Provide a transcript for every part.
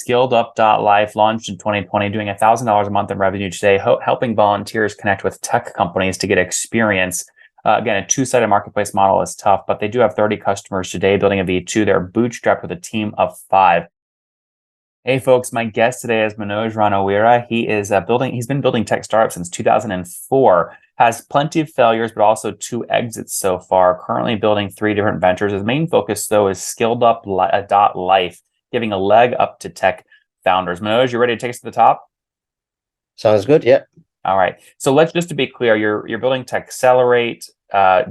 Skilled Up.life launched in 2020, doing $1,000 a month in revenue today, helping volunteers connect with tech companies to get experience. Again, a two-sided marketplace model is tough, but they do have 30 customers today, building a V2. They're bootstrapped with a team of 5. Hey, folks, my guest today is Manoj Ranawira. He's been building tech startups since 2004, has plenty of failures, but also 2 exits so far, currently building 3 different ventures. His main focus, though, is Skilled Up.life, giving a leg up to tech founders. Manoj, you ready to take us to the top? Sounds good. Yeah. All right. So just to be clear, you're building Techcelerate,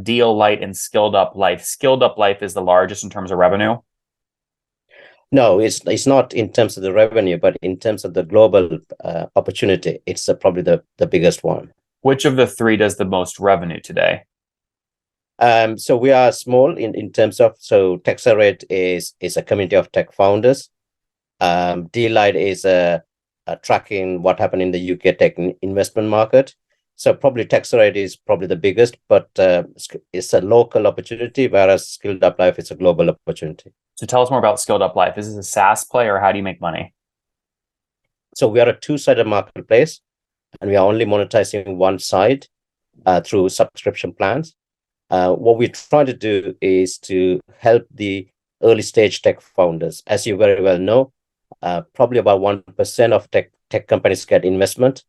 Deal Light, and Skilled Up Life. Skilled Up Life is the largest in terms of revenue. No, it's not in terms of the revenue, but in terms of the global opportunity, it's probably the biggest one. Which of the 3 does the most revenue today? So we are small in terms of, so Techcelerate is a community of tech founders. Deal Light is tracking what happened in the UK tech investment market. So probably Techcelerate is probably the biggest, but it's a local opportunity, whereas Skilled Up Life is a global opportunity. So tell us more about Skilled Up Life. Is this a SaaS play, or how do you make money? So we are a two-sided marketplace, and we are only monetizing one side through subscription plans. What we're trying to do is to help the early stage tech founders. As you very well know, probably about 1% of tech companies get investment.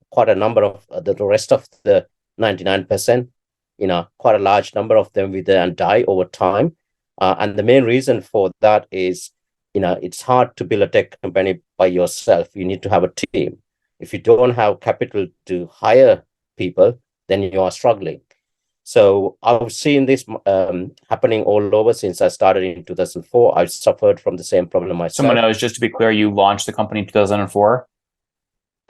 Quite a number of the rest of the 99%, quite a large number of them will then die over time. And the main reason for that is, it's hard to build a tech company by yourself. You need to have a team. If you don't have capital to hire people, then you are struggling. So I've seen this happening all over since I started in 2004. I've suffered from the same problem myself. So Manoj, just to be clear, you launched the company in 2004?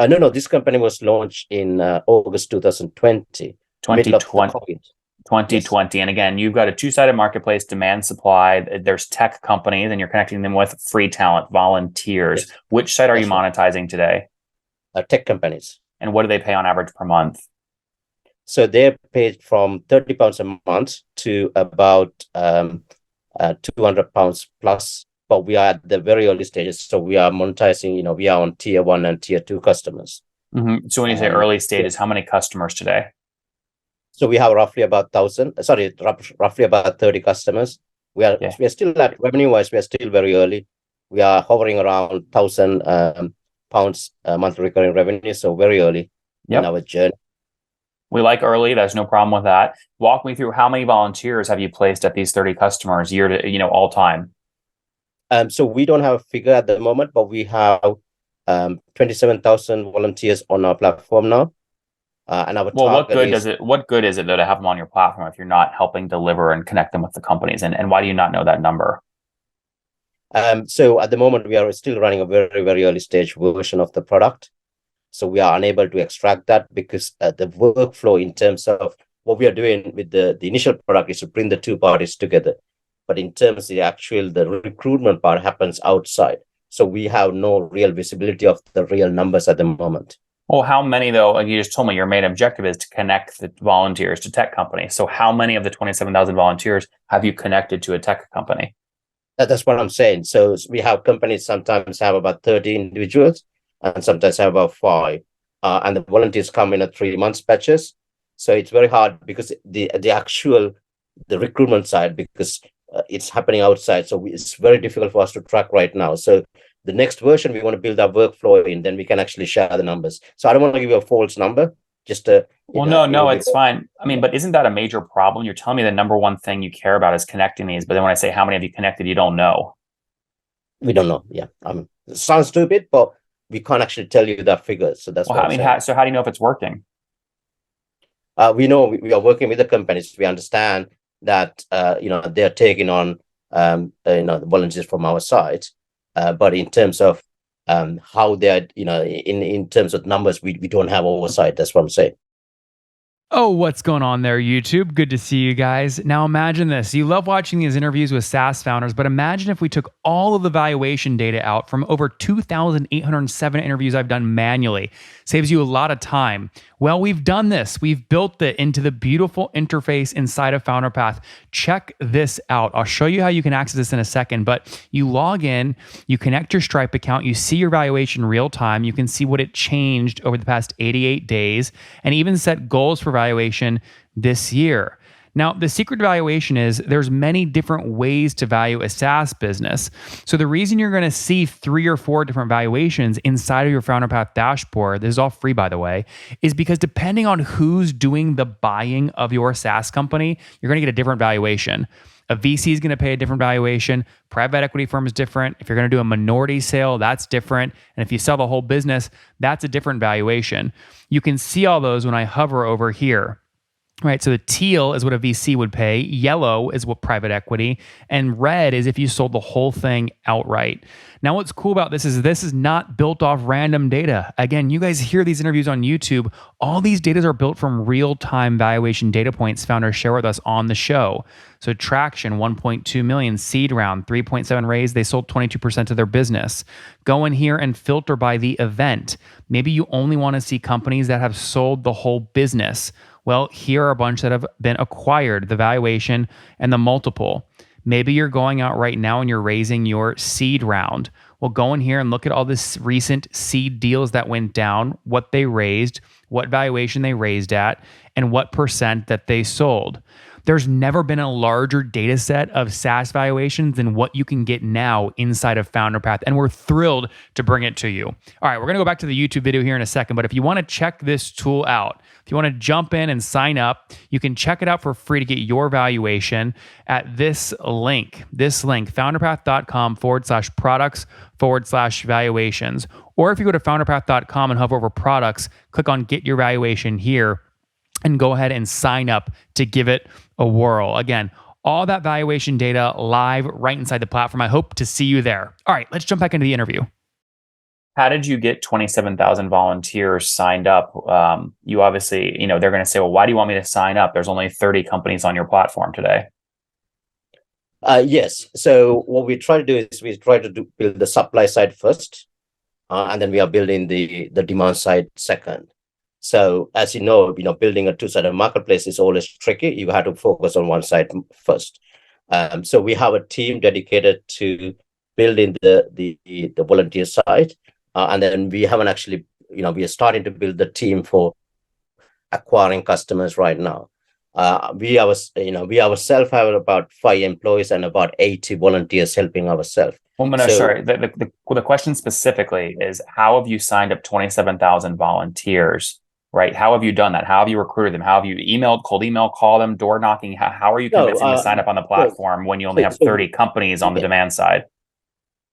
No, this company was launched in August 2020. 2020. 2020. Yes. And again, you've got a two-sided marketplace, demand supply. There's tech companies, and you're connecting them with free talent, volunteers. Yes. Which side are you monetizing today? Tech companies. And what do they pay on average per month? So they're paid from £30 a month to about £200 plus. But we are at the very early stages, so we are monetizing. We are on tier 1 and tier 2 customers. Mm-hmm. So when you say early stages, how many customers today? So we have roughly about 30 customers. We are still at revenue-wise, we are still very early. We are hovering around £1,000 monthly recurring revenue, so very early in our journey. We like early. There's no problem with that. Walk me through, how many volunteers have you placed at these 30 customers year to all time? So we don't have a figure at the moment, but we have 27,000 volunteers on our platform now. And our what good is it though to have them on your platform if you're not helping deliver and connect them with the companies? And why do you not know that number? So at the moment, we are still running a very, very early stage version of the product. So we are unable to extract that because the workflow in terms of what we are doing with the initial product is to bring the 2 parties together. But in terms of the recruitment part happens outside. So we have no real visibility of the real numbers at the moment. Well, how many, though? Like you just told me, your main objective is to connect the volunteers to tech companies. So how many of the 27,000 volunteers have you connected to a tech company? That's what I'm saying. So we have companies sometimes have about 30 individuals and sometimes have about 5. And the volunteers come in at 3 months batches. So it's very hard because the recruitment side, because it's happening outside. So it's very difficult for us to track right now. So the next version, we want to build our workflow in, then we can actually share the numbers. So I don't want to give you a false number. Just no, it's fine. I mean, but isn't that a major problem? You're telling me the number one thing you care about is connecting these, but then when I say how many have you connected, you don't know. We don't know. Yeah, it sounds stupid, but we can't actually tell you that figure. So that's what I'm saying. So how do you know if it's working? We know we are working with the companies. We understand that they're taking on the volunteers from our side, but in terms of how they're in terms of numbers, we don't have oversight. That's what I'm saying. Oh, what's going on there, YouTube? Good to see you guys. Now imagine this. You love watching these interviews with SaaS founders, but imagine if we took all of the valuation data out from over 2,807 interviews I've done manually. Saves you a lot of time. Well, we've done this. We've built it into the beautiful interface inside of FounderPath. Check this out. I'll show you how you can access this in a second, but you log in, you connect your Stripe account, you see your valuation real time, you can see what it changed over the past 88 days, and even set goals for valuation this year. Now, the secret to valuation is there's many different ways to value a SaaS business. So the reason you're going to see 3 or 4 different valuations inside of your FounderPath dashboard, this is all free by the way, is because depending on who's doing the buying of your SaaS company, you're going to get a different valuation. A VC is going to pay a different valuation. Private equity firm is different. If you're going to do a minority sale, that's different. And if you sell the whole business, that's a different valuation. You can see all those when I hover over here. Right, so the teal is what a VC would pay, yellow is what private equity, and red is if you sold the whole thing outright. Now, what's cool about this is not built off random data. Again, you guys hear these interviews on YouTube. All these data are built from real-time valuation data points founders share with us on the show. So traction, 1.2 million, seed round, 3.7 raise, they sold 22% of their business. Go in here and filter by the event. Maybe you only want to see companies that have sold the whole business. Well, here are a bunch that have been acquired, the valuation and the multiple. Maybe you're going out right now and you're raising your seed round. Well, go in here and look at all this recent seed deals that went down, what they raised, what valuation they raised at, and what percent that they sold. There's never been a larger data set of SaaS valuations than what you can get now inside of FounderPath, and we're thrilled to bring it to you. All right, we're going to go back to the YouTube video here in a second, but if you want to check this tool out, if you want to jump in and sign up, you can check it out for free to get your valuation at this link, founderpath.com/products/valuations. Or if you go to founderpath.com and hover over products, click on get your valuation here, and go ahead and sign up to give it a whirl. Again, all that valuation data live right inside the platform. I hope to see you there. All right, let's jump back into the interview. How did you get 27,000 volunteers signed up? You obviously, they're going to say, well, why do you want me to sign up? There's only 30 companies on your platform today. Yes. So what we try to do is we try to build the supply side first, and then we are building the demand side second. So as you know, building a two-sided marketplace is always tricky. You have to focus on one side first. So we have a team dedicated to building the volunteer side, and then we haven't actually, we are starting to build the team for acquiring customers right now. We ourselves have about 5 employees and about 80 volunteers helping ourselves. Well, Manoj, sorry. The question specifically is, how have you signed up 27,000 volunteers? Right? How have you done that? How have you recruited them? How have you cold email, call them, door knocking? How are you convincing them to sign up on the platform when you only have 30 companies on the demand side?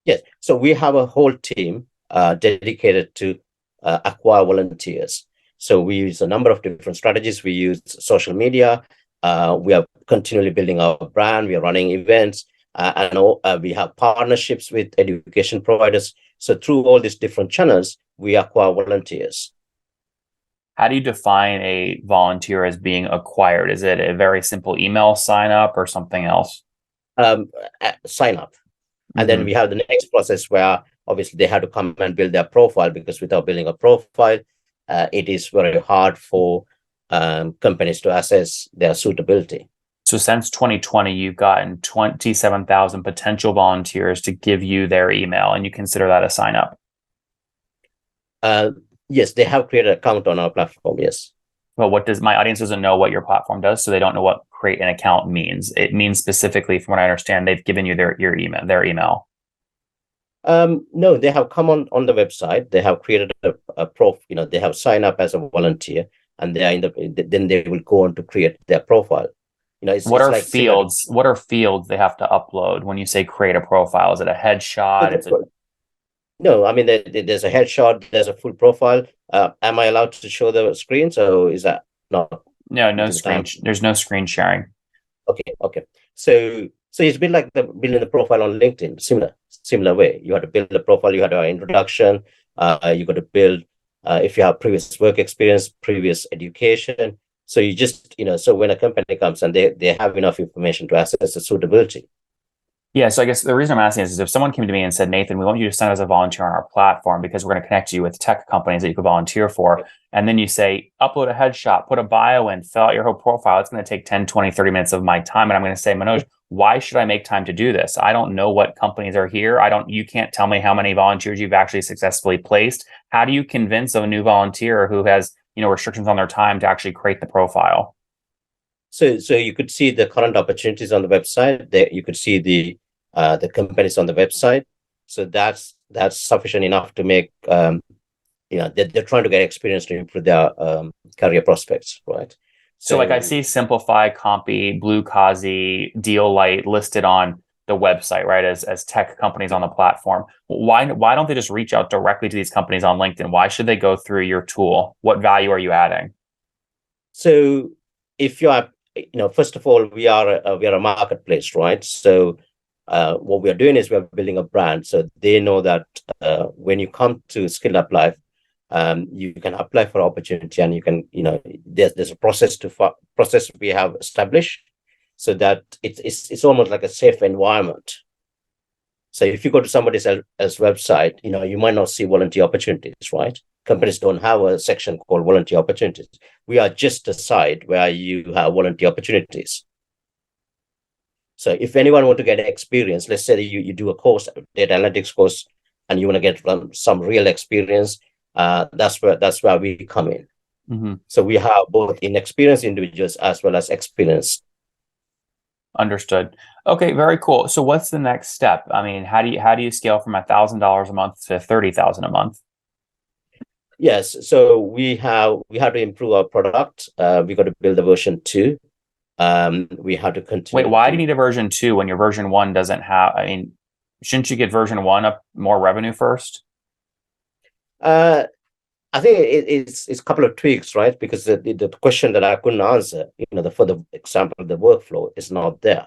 Yes. So we have a whole team dedicated to acquire volunteers. So we use a number of different strategies. We use social media. We are continually building our brand. We are running events, and we have partnerships with education providers. So through all these different channels, we acquire volunteers. How do you define a volunteer as being acquired? Is it a very simple email sign up or something else? Sign up. And then we have the next process where obviously they have to come and build their profile, because without building a profile, it is very hard for companies to assess their suitability. So since 2020, you've gotten 27,000 potential volunteers to give you their email, and you consider that a sign up? Yes, they have created an account on our platform, yes. Well, my audience doesn't know what your platform does, so they don't know what create an account means. It means specifically, from what I understand, they've given you their email. No, they have come on the website. They have created a profile. They have signed up as a volunteer, and they are then they will go on to create their profile. What are fields? What are fields they have to upload when you say create a profile? Is it a headshot? No, I mean, there's a headshot, there's a full profile. Am I allowed to show the screen? So is that not? No screen. There's no screen sharing. Okay. So it's been like building the profile on LinkedIn, similar way. You have to build the profile, you have an introduction, you got to build, if you have previous work experience, previous education. So you just, so when a company comes and they have enough information to assess the suitability. Yeah, so I guess the reason I'm asking is if someone came to me and said, Nathan, we want you to sign as a volunteer on our platform because we're going to connect you with tech companies that you could volunteer for. And then you say, upload a headshot, put a bio in, fill out your whole profile. It's going to take 10, 20, 30 minutes of my time. And I'm going to say, Manoj, why should I make time to do this? I don't know what companies are here. You can't tell me how many volunteers you've actually successfully placed. How do you convince a new volunteer who has, restrictions on their time to actually create the profile? So you could see the current opportunities on the website. There you could see the companies on the website. So that's sufficient enough to make they're trying to get experience to improve their career prospects, right? So like I see Simplify, Compy, Blue Kazi, Deal Light listed on the website, right? As tech companies on the platform. Why don't they just reach out directly to these companies on LinkedIn? Why should they go through your tool? What value are you adding? So if you are, first of all, we are a marketplace, right? So what we are doing is we are building a brand, so they know that when you come to Skill Up Life, you can apply for opportunity, and you can, there's a process we have established, so that it's almost like a safe environment. So if you go to somebody else's website, you might not see volunteer opportunities, right? Companies don't have a section called volunteer opportunities. We are just a site where you have volunteer opportunities. So if anyone want to get experience, let's say that you do a course, data analytics course, and you want to get some real experience, that's where we come in. Mm-hmm. So we have both inexperienced individuals as well as experienced. Understood. Okay, very cool. So what's the next step? I mean, how do you scale from $1,000 a month to 30,000 a month? Yes, so we have to improve our product. We got to build a version 2. We have to continue. Wait, why do you need a version 2 when your version 1 doesn't have? I mean, shouldn't you get version 1 up more revenue first? I think it's a couple of tweaks, right? Because the question that I couldn't answer, for the example, the workflow is not there.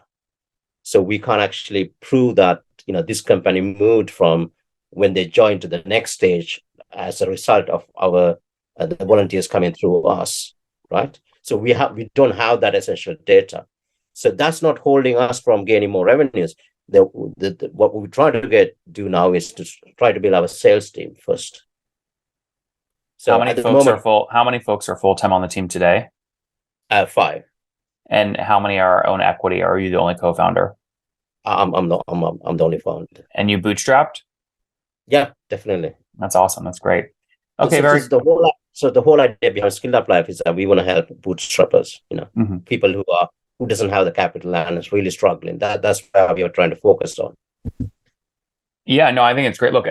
So we can't actually prove that, this company moved from when they joined to the next stage as a result of our the volunteers coming through us, right? So we don't have that essential data. So that's not holding us from gaining more revenues. What we try to do now is to try to build our sales team first. So how many folks are full-time on the team today? 5. And how many are own equity? Or are you the only co-founder? I'm the only founder. And you bootstrapped? Yeah, definitely. That's awesome. That's great. Okay, so the whole idea behind Skill Up Life is that we want to help bootstrappers, Mm-hmm. people who doesn't have the capital and is really struggling. That's where we are trying to focus on. Yeah, no, I think it's great. Look,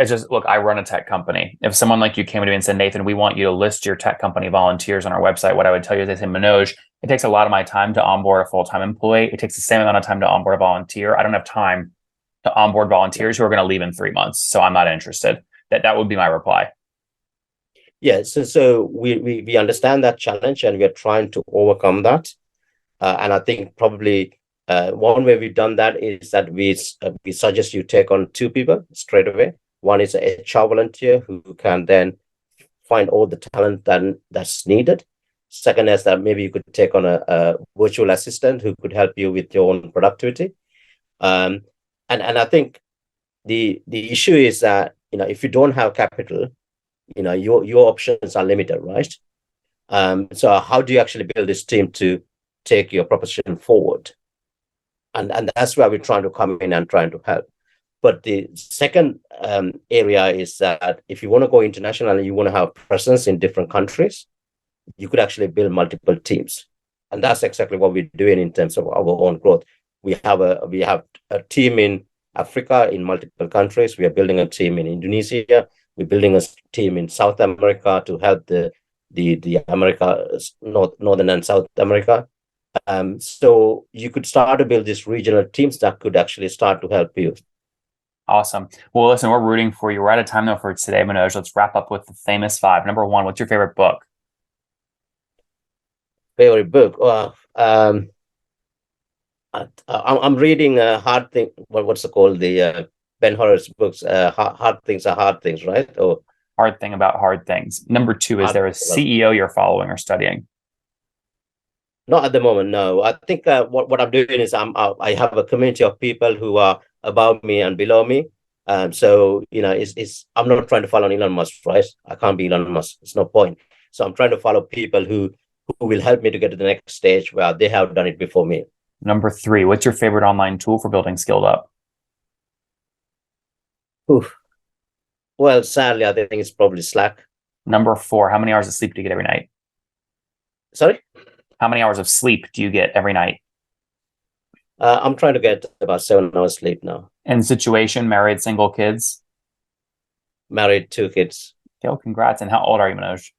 I run a tech company. If someone like you came to me and said, Nathan, we want you to list your tech company volunteers on our website, what I would tell you is, they say, Manoj, it takes a lot of my time to onboard a full-time employee. It takes the same amount of time to onboard a volunteer. I don't have time to onboard volunteers who are going to leave in 3 months. So I'm not interested. That would be my reply. Yeah, so we understand that challenge, and we are trying to overcome that. And I think probably one way we've done that is that we suggest you take on 2 people straight away. One is a HR volunteer who can then find all the talent that's needed. Second is that maybe you could take on a virtual assistant who could help you with your own productivity. And I think the issue is that, if you don't have capital, your options are limited, right? So how do you actually build this team to take your proposition forward? And that's where we're trying to come in and trying to help. But the second area is that if you want to go international and you want to have presence in different countries, you could actually build multiple teams. And that's exactly what we're doing in terms of our own growth. We have a team in Africa, in multiple countries. We are building a team in Indonesia. We're building a team in South America to help the Americas, Northern and South America. So you could start to build these regional teams that could actually start to help you. Awesome. Well, listen, we're rooting for you. We're out of time though for today, Manoj. Let's wrap up with the famous 5. Number 1, what's your favorite book? Favorite book? I'm reading Hard Thing. What's it called? The Ben Horowitz books. Hard Things Are Hard Things, right? Or Hard Thing About Hard Things. Number 2, is there a CEO you're following or studying? Not at the moment, no. I think what I'm doing is I have a community of people who are above me and below me. So it's I'm not trying to follow Elon Musk, right? I can't be Elon Musk. It's no point. So I'm trying to follow people who will help me to get to the next stage where they have done it before me. Number 3, what's your favorite online tool for building Skilled Up? Oof. Well, sadly, I think it's probably Slack. Number 4, how many hours of sleep do you get every night? Sorry? How many hours of sleep do you get every night? I'm trying to get about 7 hours sleep now. And situation, married, single, kids? Married, 2 kids. Okay, congrats. And how old are you, Manoj?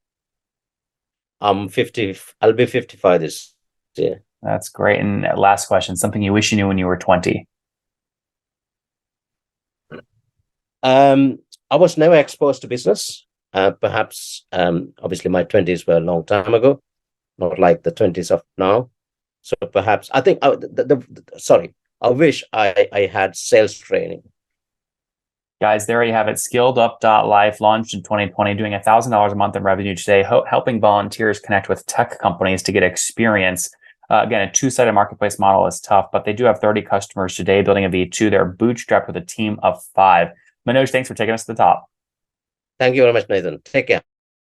I'm 50. I'll be 55 this year. That's great. And last question, something you wish you knew when you were 20? I was never exposed to business. Perhaps, obviously, my 20s were a long time ago, not like the 20s of now. So perhaps I think I wish I had sales training. Guys, there you have it. SkilledUp.life launched in 2020, doing $1,000 a month in revenue today, helping volunteers connect with tech companies to get experience. Again, a two-sided marketplace model is tough, but they do have 30 customers today, building a V2. They're bootstrapped with a team of 5. Manoj, thanks for taking us to the top. Thank you very much, Nathan. Take care.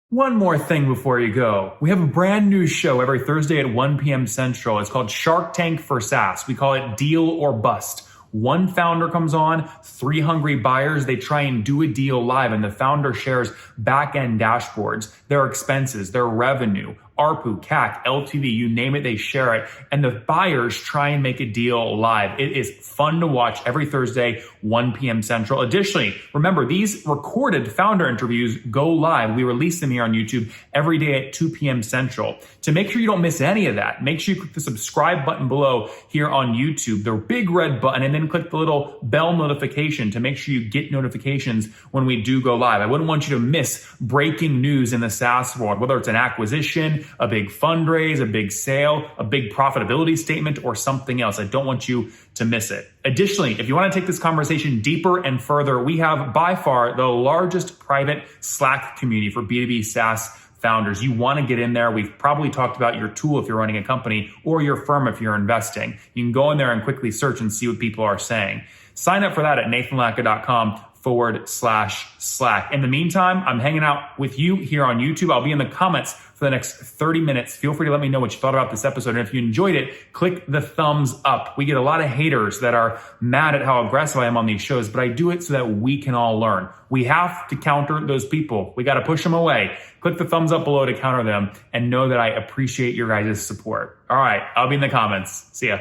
One more thing before you go. We have a brand new show every Thursday at 1 p.m. Central. It's called Shark Tank for SaaS. We call it Deal or Bust. One founder comes on, 3 hungry buyers, they try and do a deal live, and the founder shares back-end dashboards, their expenses, their revenue, ARPU, CAC, LTV, you name it, they share it. And the buyers try and make a deal live. It is fun to watch every Thursday, 1 p.m. Central. Additionally, remember, these recorded founder interviews go live. We release them here on YouTube every day at 2 p.m. Central. To make sure you don't miss any of that, make sure you click the subscribe button below here on YouTube, the big red button, and then click the little bell notification to make sure you get notifications when we do go live. I wouldn't want you to miss breaking news in the SaaS world, whether it's an acquisition, a big fundraise, a big sale, a big profitability statement, or something else. I don't want you to miss it. Additionally, if you want to take this conversation deeper and further, we have by far the largest private Slack community for B2B SaaS founders. You want to get in there. We've probably talked about your tool if you're running a company or your firm if you're investing. You can go in there and quickly search and see what people are saying. Sign up for that at nathanlatka.com/Slack. In the meantime, I'm hanging out with you here on YouTube. I'll be in the comments for the next 30 minutes. Feel free to let me know what you thought about this episode. And if you enjoyed it, click the thumbs up. We get a lot of haters that are mad at how aggressive I am on these shows, but I do it so that we can all learn. We have to counter those people. We got to push them away. Click the thumbs up below to counter them and know that I appreciate your guys' support. All right, I'll be in the comments. See ya.